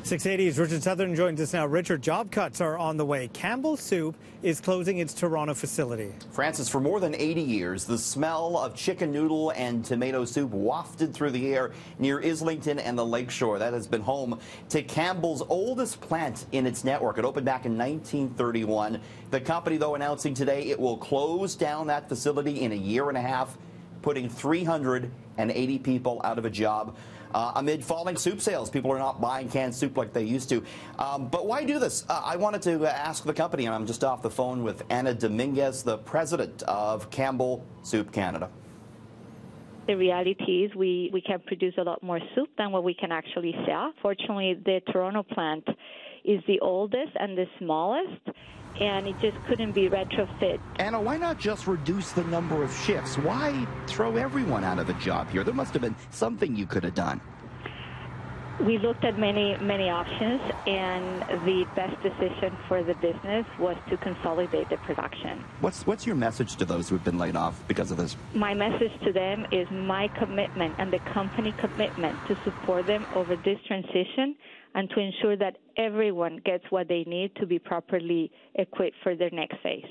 680's Richard Southern joins us now. Richard, job cuts are on the way. Campbell Soup is closing its Toronto facility. Francis, for more than 80 years, the smell of chicken noodle and tomato soup wafted through the air near Islington and the Lakeshore. That has been home to Campbell's oldest plant in its network. It opened back in 1931. The company, though, announcing today it will close down that facility in a year and a half, putting 380 people out of a job. Amid falling soup sales, people are not buying canned soup like they used to. But why do this? I wanted to ask the company, and I'm just off the phone with Anna Dominguez, the president of Campbell Soup Canada. The reality is we can produce a lot more soup than what we can actually sell. Fortunately, the Toronto plant is the oldest and the smallest, and it just couldn't be retrofit. Anna, why not just reduce the number of shifts? Why throw everyone out of a job here? There must have been something you could have done. We looked at many options, and the best decision for the business was to consolidate the production. What's your message to those who have been laid off because of this? My message to them is my commitment and the company commitment to support them over this transition and to ensure that everyone gets what they need to be properly equipped for their next phase.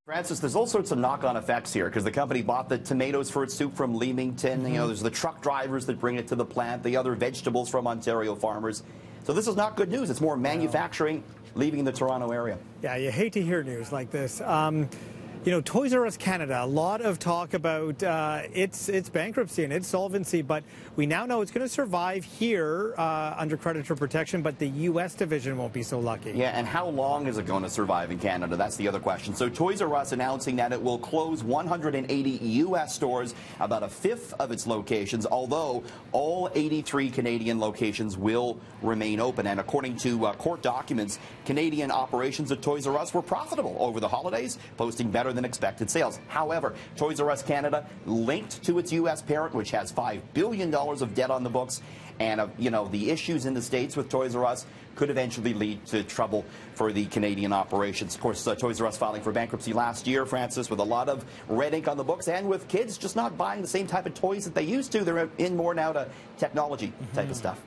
Francis, there's all sorts of knock-on effects here because the company bought the tomatoes for its soup from Leamington. You know, there's the truck drivers that bring it to the plant, the other vegetables from Ontario farmers. So this is not good news. It's more manufacturing leaving the Toronto area. Yeah, you hate to hear news like this. You know, Toys R Us Canada, a lot of talk about its bankruptcy and its solvency, but we now know it's going to survive here under creditor protection, but the U.S. division won't be so lucky. Yeah, and how long is it going to survive in Canada? That's the other question. So Toys R Us announcing that it will close 180 U.S. stores, about a fifth of its locations, although all 83 Canadian locations will remain open. And according to court documents, Canadian operations at Toys R Us were profitable over the holidays, posting better than expected sales. However, Toys R Us Canada linked to its U.S. parent, which has $5 billion of debt on the books, and you know, the issues in the States with Toys R Us could eventually lead to trouble for the Canadian operations. Of course, Toys R Us filing for bankruptcy last year, Francis, with a lot of red ink on the books and with kids just not buying the same type of toys that they used to. They're in more now to technology type of stuff.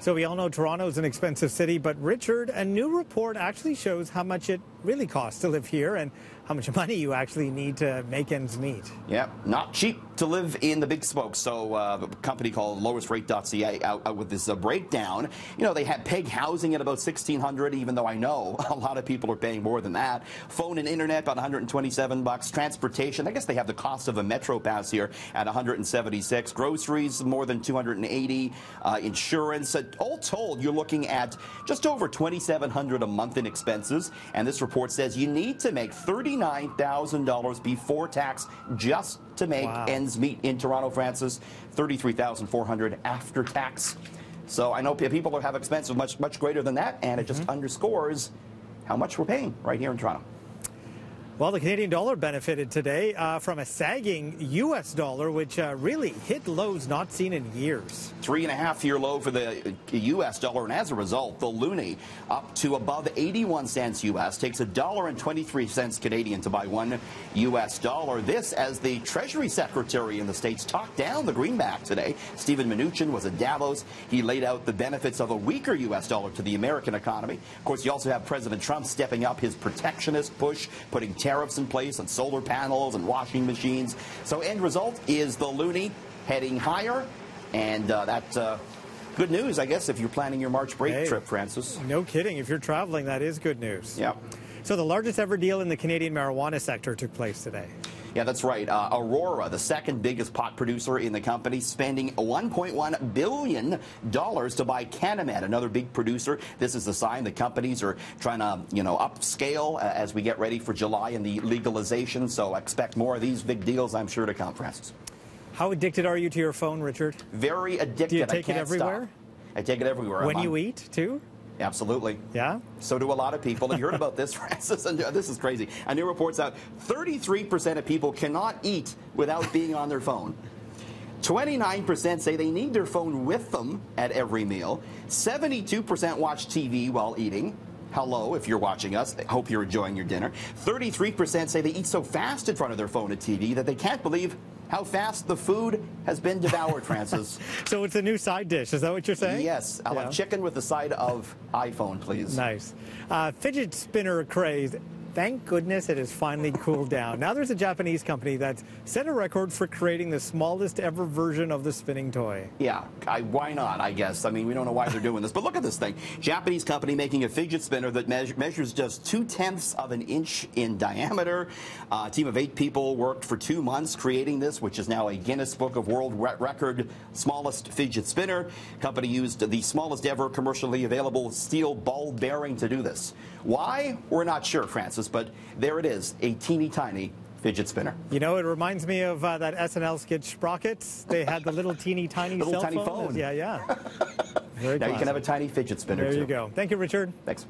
So we all know Toronto is an expensive city, but Richard, a new report actually shows how much it really costs to live here and how much money you actually need to make ends meet. Yeah, not cheap to live in the big spokes. So a company called lowestrate.ca out with this breakdown. You know, they had peg housing at about $1,600, even though I know a lot of people are paying more than that. Phone and internet about $127. Transportation, I guess they have the cost of a Metro pass here at $176. Groceries more than $280. Insurance, all told, you're looking at just over $2,700 a month in expenses. And this report says you need to make $39,000 before tax just to make ends meet in Toronto, Francis. $33,400 after tax. So I know people have expenses much greater than that, and it just underscores how much we're paying right here in Toronto. Well, the Canadian dollar benefited today from a sagging U.S. dollar, which really hit lows not seen in years. 3.5-year low for the U.S. dollar, and as a result, the loonie up to above 81 cents U.S. takes $1.23 Canadian to buy $1 U.S. dollar. This as the Treasury Secretary in the States talked down the greenback today. Stephen Mnuchin was at Davos. He laid out the benefits of a weaker U.S. dollar to the American economy. Of course, you also have President Trump stepping up his protectionist push, putting tariffs in place on solar panels and washing machines. So end result is the loonie heading higher, and that's good news, I guess, if you're planning your March break trip, Francis. No kidding. If you're traveling, that is good news. Yeah. So the largest ever deal in the Canadian marijuana sector took place today. Yeah, that's right. Aurora, the second biggest pot producer in the company, spending $1.1 billion to buy CanAmed, another big producer. This is a sign that companies are trying to, you know, upscale as we get ready for July and the legalization. So expect more of these big deals, I'm sure, to come, Francis. How addicted are you to your phone, Richard? Very addicted. Do you take it everywhere? Stop. I take it everywhere. When you eat, too? Absolutely. Yeah? So do a lot of people. And you heard about this, Francis, and this is crazy. A new report's out. 33% of people cannot eat without being on their phone. 29% say they need their phone with them at every meal. 72% watch TV while eating. Hello, if you're watching us. I hope you're enjoying your dinner. 33% say they eat so fast in front of their phone and TV that they can't believe how fast the food has been devoured, Francis. So it's a new side dish. Is that what you're saying? Yes. I'll have chicken with the side of iPhone, please. Nice. Fidget spinner craze. Thank goodness it has finally cooled down. Now there's a Japanese company that's set a record for creating the smallest ever version of the spinning toy. Yeah, why not, I guess. I mean, we don't know why they're doing this. But look at this thing. Japanese company making a fidget spinner that measures just 0.2 of an inch in diameter. A team of 8 people worked for 2 months creating this, which is now a Guinness Book of World Record smallest fidget spinner. Company used the smallest ever commercially available steel ball bearing to do this. Why? We're not sure, Francis. But there it is, a teeny tiny fidget spinner. You know, it reminds me of that SNL skit Sprockets. They had the little teeny tiny little cell tiny phone. phone. Yeah. Very now classic. you can have a tiny fidget spinner, There too. you go. Thank you, Richard. Thanks.